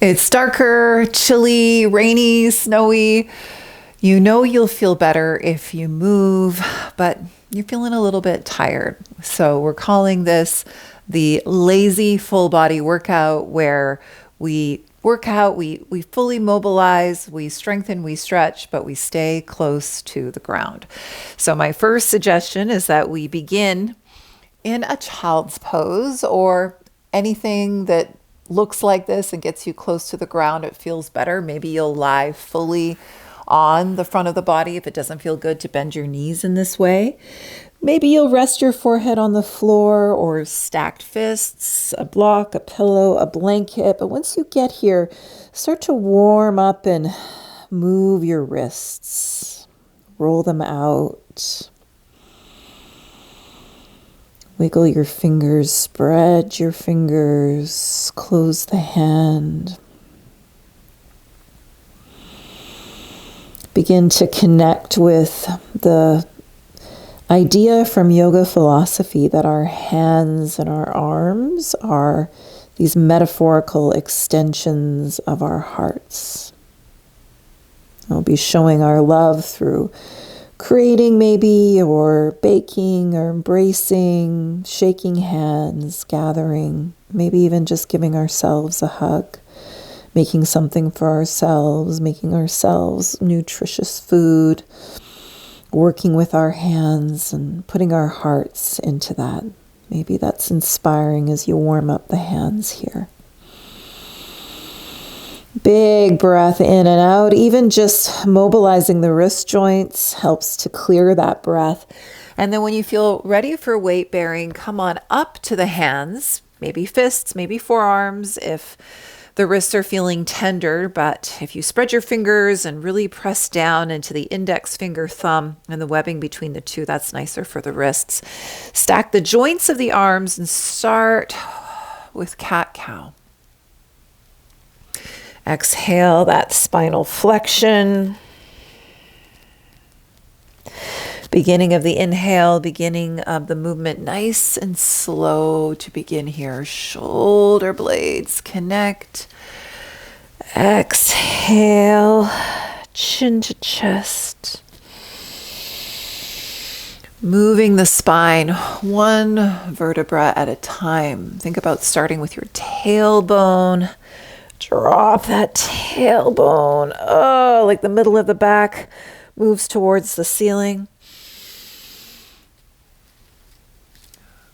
It's darker, chilly, rainy, snowy. You know you'll feel better if you move, but you're feeling a little bit tired. So we're calling this the lazy full body workout, where we work out, we fully mobilize, we strengthen, we stretch, but we stay close to the ground. So my first suggestion is that we begin in a child's pose, or anything that looks like this and gets you close to the ground. It feels better. Maybe you'll lie fully on the front of the body if it doesn't feel good to bend your knees in this way. Maybe you'll rest your forehead on the floor, or stacked fists, a block, a pillow, a blanket. But once you get here, start to warm up and move your wrists. Roll them out. Wiggle your fingers, spread your fingers, close the hand. Begin to connect with the idea from yoga philosophy that our hands and our arms are these metaphorical extensions of our hearts. We'll be showing our love through creating maybe, or baking, or embracing, shaking hands, gathering, maybe even just giving ourselves a hug, making something for ourselves, making ourselves nutritious food, working with our hands and putting our hearts into that. Maybe that's inspiring as you warm up the hands here. Big breath in and out. Even just mobilizing the wrist joints helps to clear that breath. And then when you feel ready for weight bearing, come on up to the hands, maybe fists, maybe forearms if the wrists are feeling tender. But if you spread your fingers and really press down into the index finger, thumb, and the webbing between the two, that's nicer for the wrists. Stack the joints of the arms and start with cat-cow. Exhale that spinal flexion. Beginning of the inhale, beginning of the movement, nice and slow to begin here. Shoulder blades connect. Exhale, chin to chest. Moving the spine one vertebra at a time. Think about starting with your tailbone. Drop that tailbone. Oh, like the middle of the back moves towards the ceiling.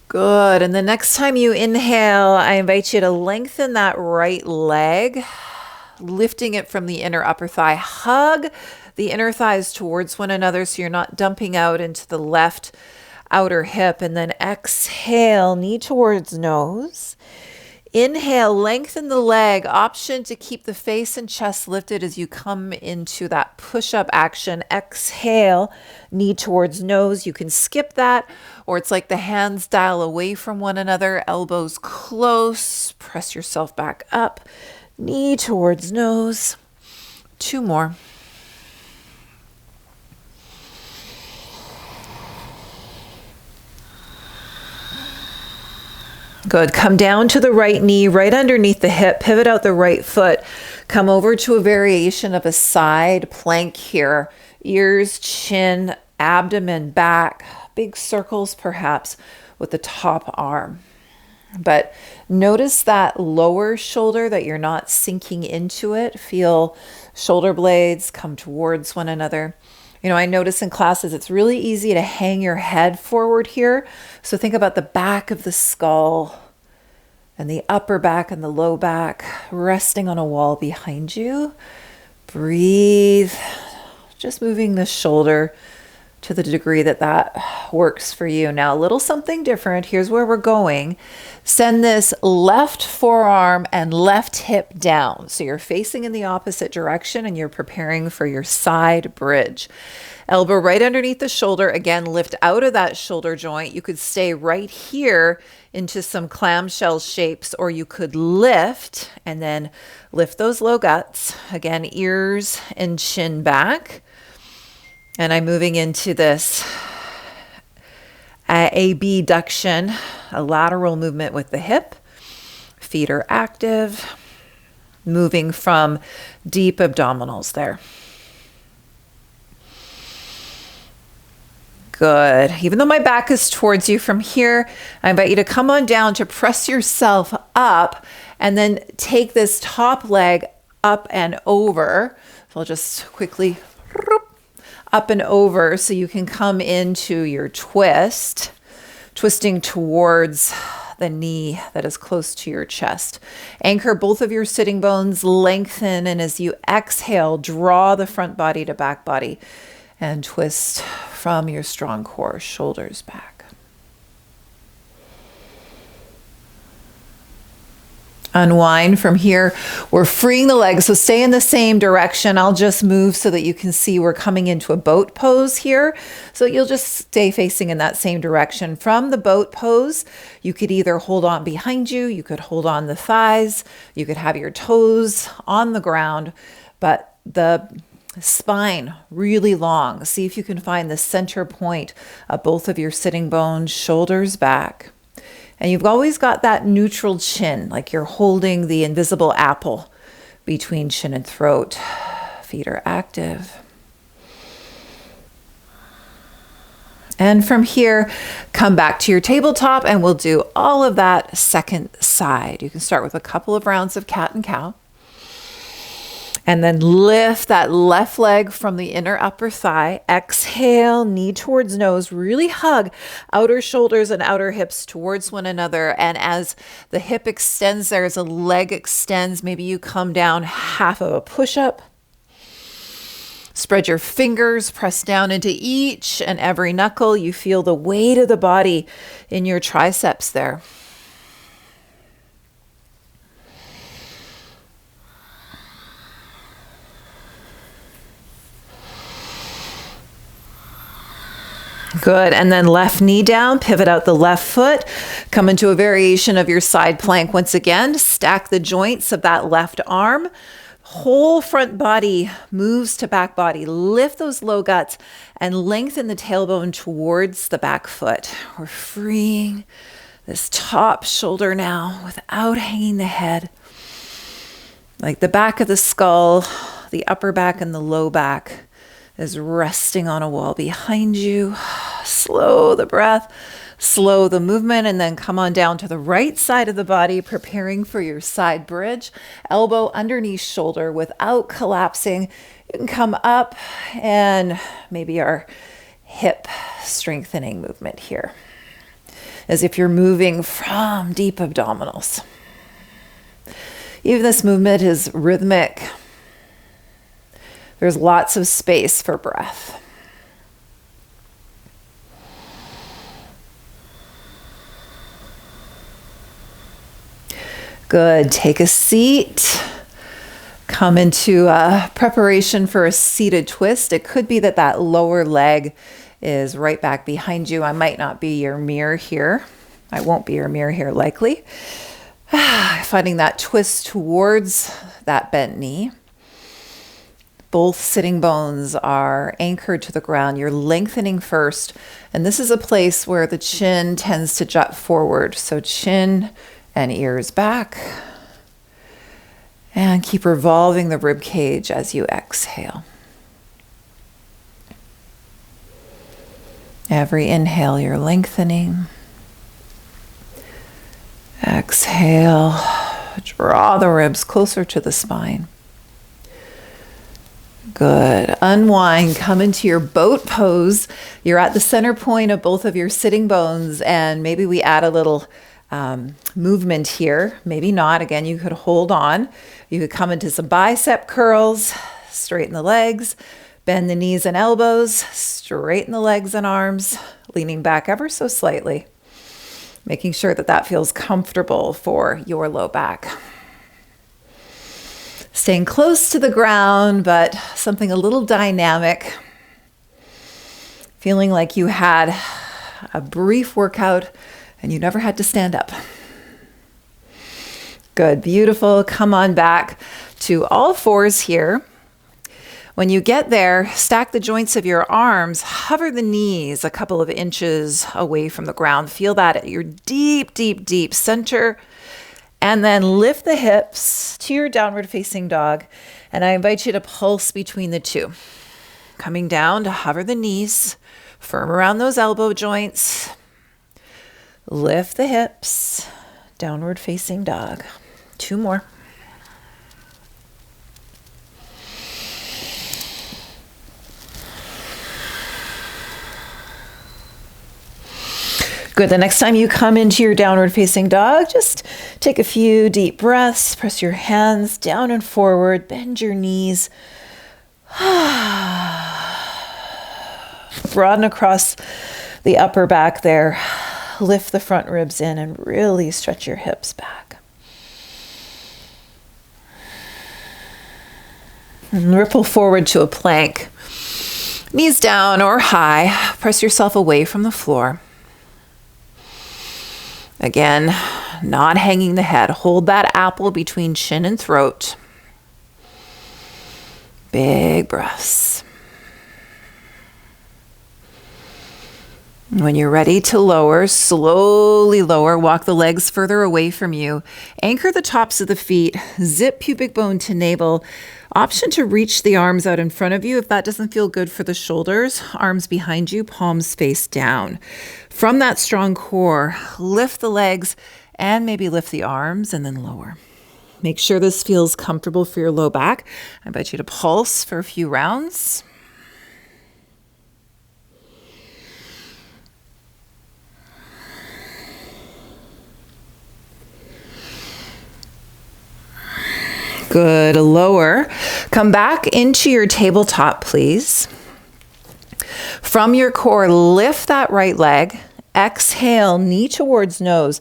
Good. And the next time you inhale, I invite you to lengthen that right leg, lifting it from the inner upper thigh. Hug the inner thighs towards one another so you're not dumping out into the left outer hip. And then exhale, knee towards nose. Inhale, lengthen the leg. Option to keep the face and chest lifted as you come into that push-up action. Exhale, knee towards nose. You can skip that, or it's like the hands dial away from one another, elbows close. Press yourself back up. Knee towards nose. Two more. Good. Come down to the right knee, right underneath the hip. Pivot out the right foot. Come over to a variation of a side plank here. Ears, chin, abdomen, back. Big circles perhaps with the top arm. But notice that lower shoulder, that you're not sinking into it. Feel shoulder blades come towards one another. You know, I notice in classes, it's really easy to hang your head forward here. So think about the back of the skull and the upper back and the low back resting on a wall behind you. Breathe, just moving the shoulder to the degree that that works for you. Now, a little something different. Here's where we're going. Send this left forearm and left hip down. So you're facing in the opposite direction and you're preparing for your side bridge. Elbow right underneath the shoulder. Again, lift out of that shoulder joint. You could stay right here into some clamshell shapes, or you could lift and then lift those low guts. Again, ears and chin back. And I'm moving into this abduction, a lateral movement with the hip. Feet are active. moving from deep abdominals there. Good. Even though my back is towards you from here, I invite you to come on down to press yourself up and then take this top leg up and over. So I'll just quickly up and over so you can come into your twist, twisting towards the knee that is close to your chest. Anchor both of your sitting bones, lengthen, and as you exhale, draw the front body to back body and twist from your strong core, shoulders back. Unwind from here. We're freeing the legs, so stay in the same direction. I'll just move so that you can see we're coming into a boat pose here. So you'll just stay facing in that same direction. From the boat pose, you could either hold on behind you, you could hold on the thighs, you could have your toes on the ground, but the spine really long. See if you can find the center point of both of your sitting bones, shoulders back. And you've always got that neutral chin, like you're holding the invisible apple between chin and throat. Feet are active. And from here, come back to your tabletop and we'll do all of that second side. You can start with a couple of rounds of cat and cow. And then lift that left leg from the inner upper thigh. Exhale, knee towards nose. Really hug outer shoulders and outer hips towards one another. And as the hip extends there, as the leg extends, maybe you come down half of a push-up. Spread your fingers, press down into each and every knuckle. You feel the weight of the body in your triceps there. Good. And then left knee down, pivot out the left foot, come into a variation of your side plank. Once again, stack the joints of that left arm. Whole front body moves to back body. Lift those low guts and lengthen the tailbone towards the back foot. We're freeing this top shoulder now without hanging the head. Like the back of the skull, the upper back and the low back is resting on a wall behind you. Slow the breath, slow the movement, and then come on down to the right side of the body, preparing for your side bridge. Elbow underneath shoulder without collapsing. You can come up and maybe our hip strengthening movement here, as if you're moving from deep abdominals. Even this movement is rhythmic. There's lots of space for breath. Good. Take a seat. Come into preparation for a seated twist. It could be that that lower leg is right back behind you. I might not be your mirror here. I won't be your mirror here likely. Finding that twist towards that bent knee. Both sitting bones are anchored to the ground. You're lengthening first. And this is a place where the chin tends to jut forward. So chin and ears back. And keep revolving the rib cage as you exhale. Every inhale, you're lengthening. Exhale. Draw the ribs closer to the spine. Good. Unwind. Come into your boat pose. You're at the center point of both of your sitting bones, and maybe we add a little movement here. Maybe not. Again, you could hold on. You could come into some bicep curls, straighten the legs, bend the knees and elbows, straighten the legs and arms, leaning back ever so slightly, making sure that that feels comfortable for your low back. Staying close to the ground, but something a little dynamic. Feeling like you had a brief workout and you never had to stand up. Good, beautiful. Come on back to all fours here. When you get there, stack the joints of your arms, hover the knees a couple of inches away from the ground. Feel that at your deep, deep, deep center. And then lift the hips to your downward facing dog. And I invite you to pulse between the two. Coming down to hover the knees, firm around those elbow joints. Lift the hips, downward facing dog. 2 more. Good. The next time you come into your downward facing dog, just take a few deep breaths, press your hands down and forward, bend your knees. Broaden across the upper back there. Lift the front ribs in and really stretch your hips back. And ripple forward to a plank. Knees down or high. Press yourself away from the floor. Again, not hanging the head. Hold that apple between chin and throat. Big breaths. When you're ready to lower, slowly lower. Walk the legs further away from you. Anchor the tops of the feet. Zip pubic bone to navel. Option to reach the arms out in front of you if that doesn't feel good for the shoulders. Arms behind you, palms face down. From that strong core, lift the legs and maybe lift the arms and then lower. Make sure this feels comfortable for your low back. I invite you to pulse for a few rounds. Good. Lower. Come back into your tabletop, please. From your core, lift that right leg. Exhale, knee towards nose.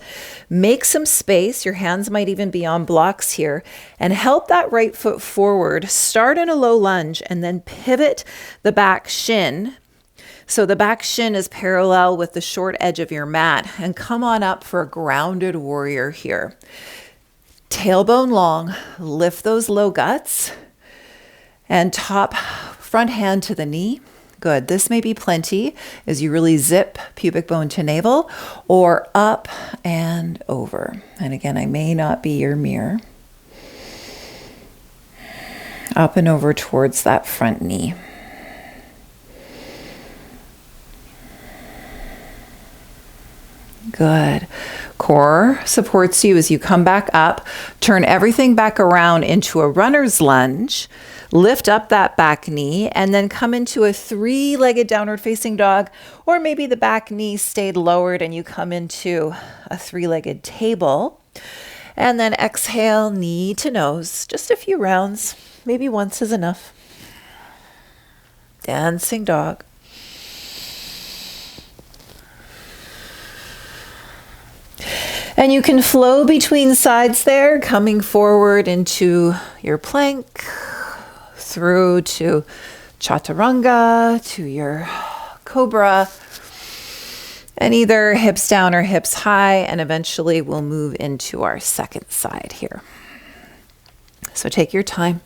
Make some space. Your hands might even be on blocks here. And help that right foot forward. Start in a low lunge and then pivot the back shin. So the back shin is parallel with the short edge of your mat. And come on up for a grounded warrior here. Tailbone long, lift those low guts, and top front hand to the knee. Good. This may be plenty as you really zip pubic bone to navel, or up and over. And again, I may not be your mirror. Up and over towards that front knee. Good. Core supports you as you come back up. Turn everything back around into a runner's lunge. Lift up that back knee and then come into a 3-legged downward facing dog, or maybe the back knee stayed lowered and you come into a 3-legged table. And then exhale, knee to nose. Just a few rounds. Maybe once is enough. Dancing dog. And you can flow between sides there, coming forward into your plank, through to chaturanga, to your cobra, and either hips down or hips high, and eventually we'll move into our second side here. So take your time.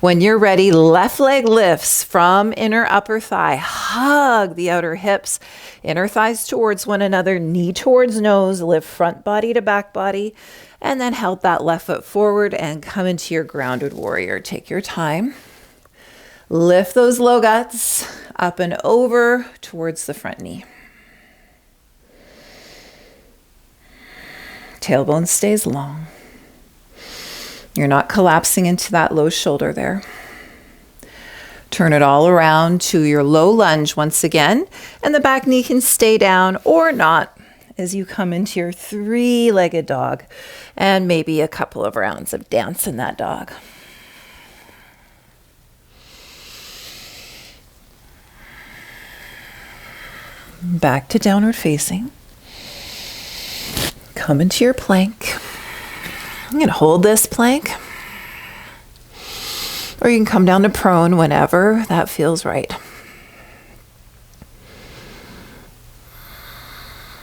When you're ready, left leg lifts from inner upper thigh. Hug the outer hips, inner thighs towards one another, knee towards nose, lift front body to back body, and then help that left foot forward and come into your grounded warrior. Take your time. Lift those low guts up and over towards the front knee. Tailbone stays long. You're not collapsing into that low shoulder there. Turn it all around to your low lunge once again, and the back knee can stay down or not as you come into your 3-legged dog, and maybe a couple of rounds of dance in that dog. Back to downward facing. Come into your plank. I'm going to hold this plank, or you can come down to prone whenever that feels right.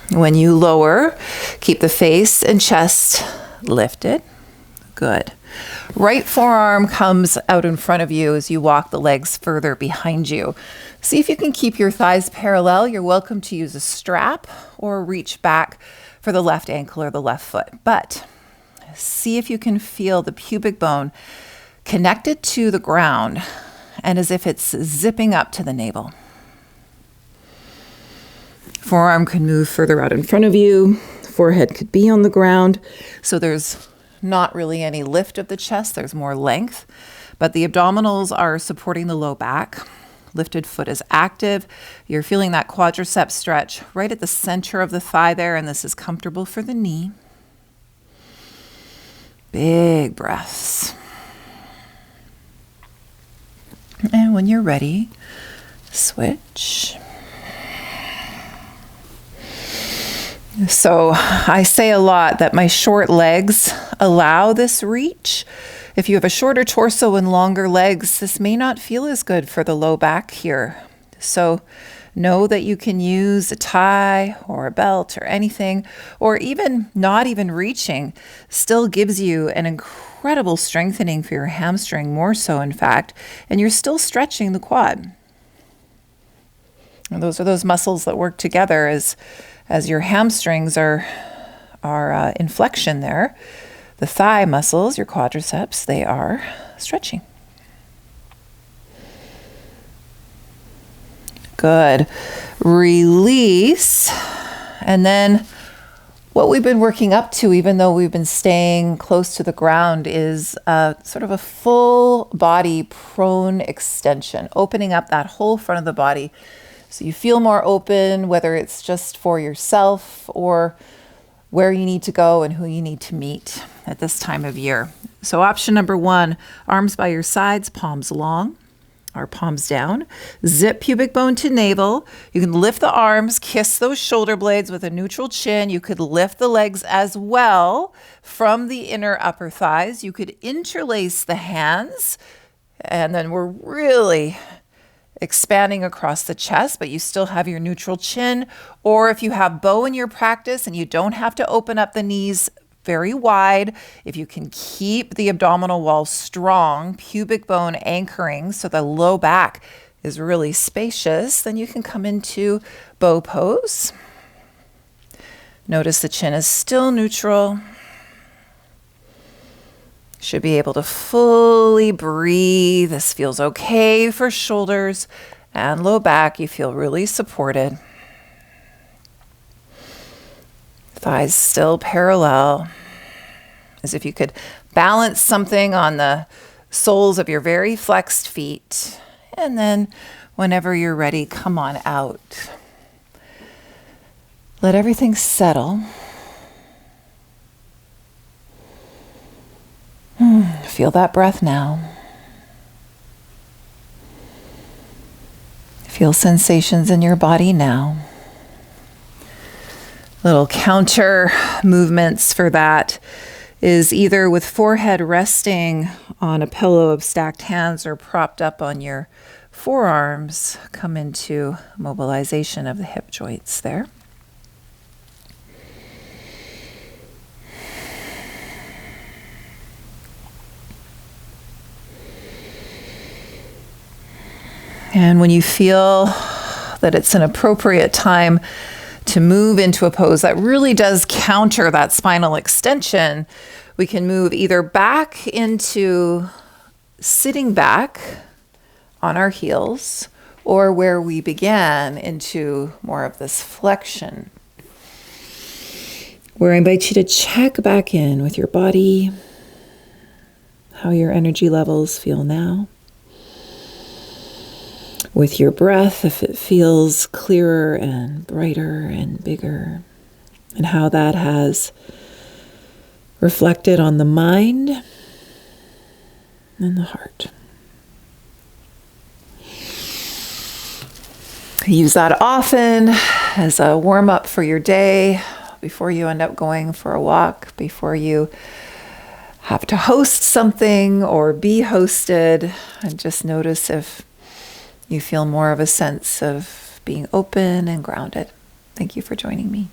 When you lower, keep the face and chest lifted. Good. Right forearm comes out in front of you as you walk the legs further behind you. See if you can keep your thighs parallel. You're welcome to use a strap or reach back for the left ankle or the left foot. But See if you can feel the pubic bone connected to the ground and as if it's zipping up to the navel. Forearm could move further out in front of you. Forehead could be on the ground. So there's not really any lift of the chest. There's more length, but the abdominals are supporting the low back. Lifted foot is active. You're feeling that quadricep stretch right at the center of the thigh there, and this is comfortable for the knee. Big breaths. And when you're ready, switch. So I say a lot that my short legs allow this reach. If you have a shorter torso and longer legs, this may not feel as good for the low back here. So know that you can use a tie or a belt or anything, or even not even reaching, still gives you an incredible strengthening for your hamstring, more so in fact, and you're still stretching the quad. And those are those muscles that work together as your hamstrings are in flexion there. The thigh muscles, your quadriceps, they are stretching. Good. Release. And then what we've been working up to, even though we've been staying close to the ground, is sort of a full body prone extension, opening up that whole front of the body. So you feel more open, whether it's just for yourself or where you need to go and who you need to meet at this time of year. So option number 1, arms by your sides, palms long, or palms down. Zip pubic bone to navel. You can lift the arms, kiss those shoulder blades with a neutral chin. You could lift the legs as well from the inner upper thighs. You could interlace the hands, and then we're really expanding across the chest, but you still have your neutral chin. Or if you have bow in your practice and you don't have to open up the knees very wide, if you can keep the abdominal wall strong, pubic bone anchoring so the low back is really spacious, then you can come into bow pose. Notice the chin is still neutral. Should be able to fully breathe. This feels okay for shoulders and low back. You feel really supported. Thighs still parallel, as if you could balance something on the soles of your very flexed feet. And then whenever you're ready, come on out. Let everything settle. Feel that breath now. Feel sensations in your body now. Little counter movements for that is either with forehead resting on a pillow of stacked hands or propped up on your forearms. Come into mobilization of the hip joints there. And when you feel that it's an appropriate time to move into a pose that really does counter that spinal extension, we can move either back into sitting back on our heels or where we began into more of this flexion, where I invite you to check back in with your body, how your energy levels feel now. With your breath, if it feels clearer and brighter and bigger, and how that has reflected on the mind and the heart. Use that often as a warm-up for your day, before you end up going for a walk, before you have to host something or be hosted, and just notice if you feel more of a sense of being open and grounded. Thank you for joining me.